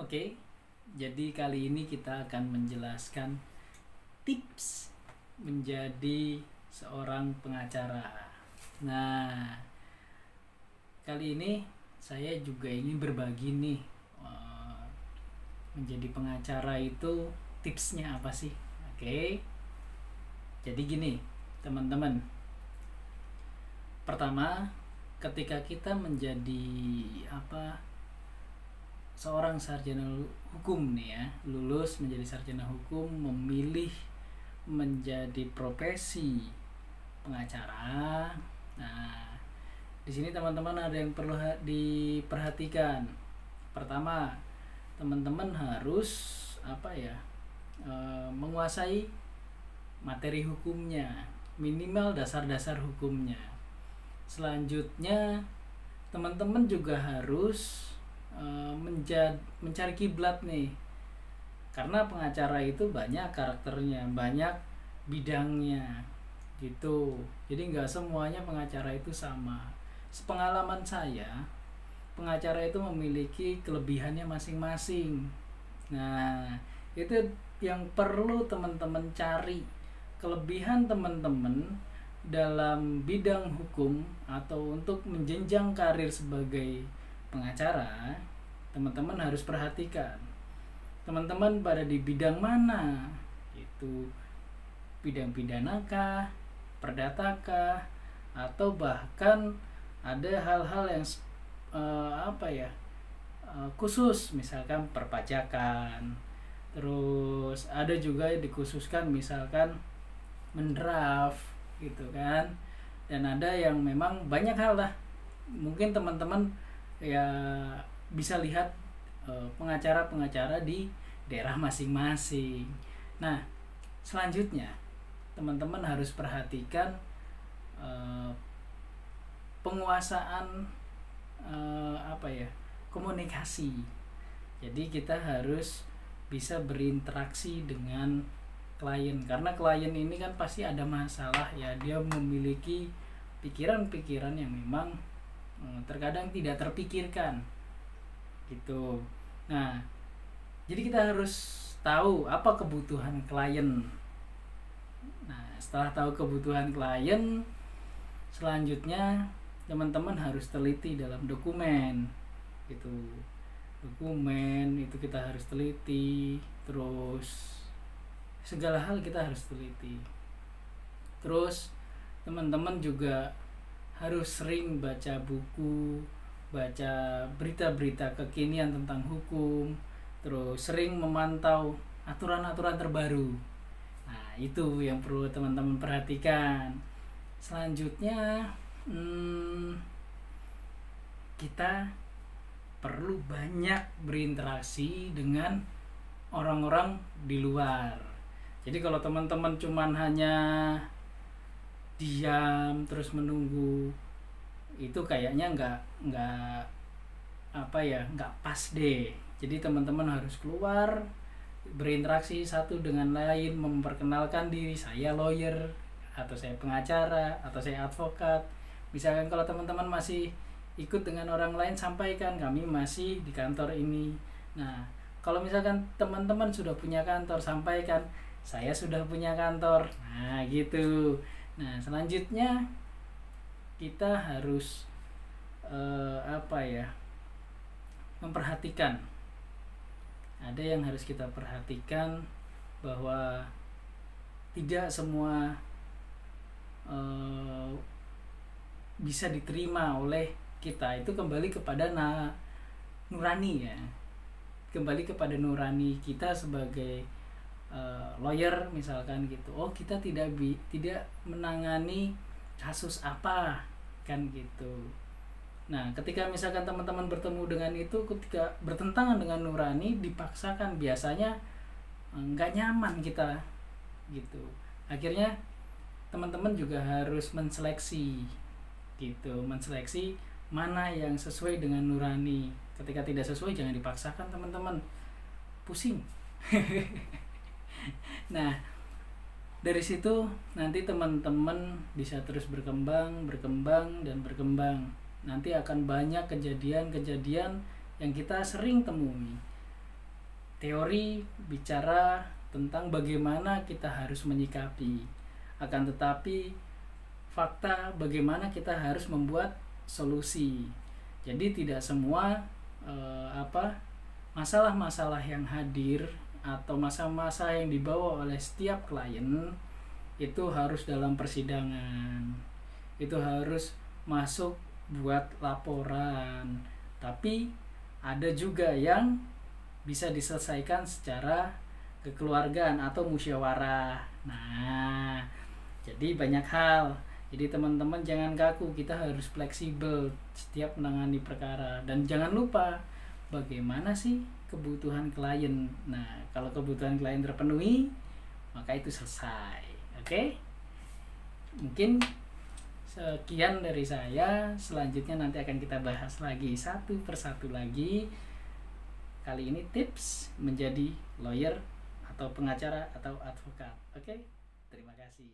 Oke, jadi kali ini kita akan menjelaskan tips menjadi seorang pengacara. Nah, kali ini saya juga ingin berbagi nih, menjadi pengacara itu tipsnya apa sih? Oke, jadi gini teman-teman. Pertama, ketika kita menjadi seorang sarjana hukum nih ya, lulus menjadi sarjana hukum, memilih menjadi profesi pengacara. Nah, di sini teman-teman ada yang perlu diperhatikan. Pertama, teman-teman harus menguasai materi hukumnya, minimal dasar-dasar hukumnya. Selanjutnya, teman-teman juga harus mencari kiblat nih, karena pengacara itu banyak karakternya, banyak bidangnya gitu. Jadi nggak semuanya pengacara itu sama. Sepengalaman saya, pengacara itu memiliki kelebihannya masing-masing. Nah, itu yang perlu teman-teman cari, kelebihan teman-teman dalam bidang hukum atau untuk menjenjang karir sebagai pengacara. Teman-teman harus perhatikan teman-teman pada di bidang mana, itu bidang pidana kah, perdata kah, atau bahkan ada hal-hal yang khusus, misalkan perpajakan. Terus ada juga dikhususkan misalkan mendraft gitu kan. Dan ada yang memang banyak hal lah. Mungkin teman-teman ya bisa lihat pengacara-pengacara di daerah masing-masing. Nah, selanjutnya teman-teman harus perhatikan penguasaan komunikasi. Jadi kita harus bisa berinteraksi dengan klien, karena klien ini kan pasti ada masalah ya, dia memiliki pikiran-pikiran yang memang terkadang tidak terpikirkan gitu. Nah, jadi kita harus tahu apa kebutuhan klien. Nah, setelah tahu kebutuhan klien, selanjutnya teman-teman harus teliti dalam dokumen gitu. Dokumen itu kita harus teliti, terus segala hal kita harus teliti. Terus teman-teman juga harus sering baca buku, baca berita-berita kekinian tentang hukum, terus sering memantau aturan-aturan terbaru. Nah, itu yang perlu teman-teman perhatikan. Selanjutnya, kita perlu banyak berinteraksi dengan orang-orang di luar. Jadi kalau teman-teman cuman hanya diam terus menunggu, itu kayaknya nggak pas deh. Jadi teman-teman harus keluar, berinteraksi satu dengan lain, memperkenalkan diri, saya lawyer atau saya pengacara atau saya advokat. Misalkan kalau teman-teman masih ikut dengan orang lain, sampaikan kami masih di kantor ini. Nah, kalau misalkan teman-teman sudah punya kantor, sampaikan saya sudah punya kantor. Nah, gitu. Nah, selanjutnya kita harus memperhatikan. Ada yang harus kita perhatikan, bahwa tidak semua bisa diterima oleh kita. Itu kembali kepada nurani ya. Kembali kepada nurani kita sebagai lawyer misalkan gitu. Oh, kita tidak menangani kasus apa kan gitu. Nah, ketika misalkan teman-teman bertemu dengan itu, ketika bertentangan dengan nurani, dipaksakan, biasanya nggak nyaman kita gitu. Akhirnya teman-teman juga harus menseleksi gitu, menseleksi mana yang sesuai dengan nurani. Ketika tidak sesuai, jangan dipaksakan teman-teman, pusing. Nah, dari situ nanti teman-teman bisa terus berkembang dan berkembang. Nanti akan banyak kejadian-kejadian yang kita sering temui. teori bicara tentang bagaimana kita harus menyikapi, akan tetapi fakta bagaimana kita harus membuat solusi. Jadi tidak semua masalah-masalah yang hadir atau masa-masa yang dibawa oleh setiap klien itu harus dalam persidangan, itu harus masuk buat laporan. Tapi ada juga yang bisa diselesaikan secara kekeluargaan atau musyawarah. Nah, jadi banyak hal. Jadi teman-teman jangan kaku, kita harus fleksibel setiap menangani perkara. Dan jangan lupa bagaimana sih kebutuhan klien. Nah, kalau kebutuhan klien terpenuhi, maka itu selesai. Oke? Mungkin sekian dari saya. Selanjutnya nanti akan kita bahas lagi satu persatu lagi. Kali ini tips menjadi lawyer atau pengacara atau advokat. Oke? Terima kasih.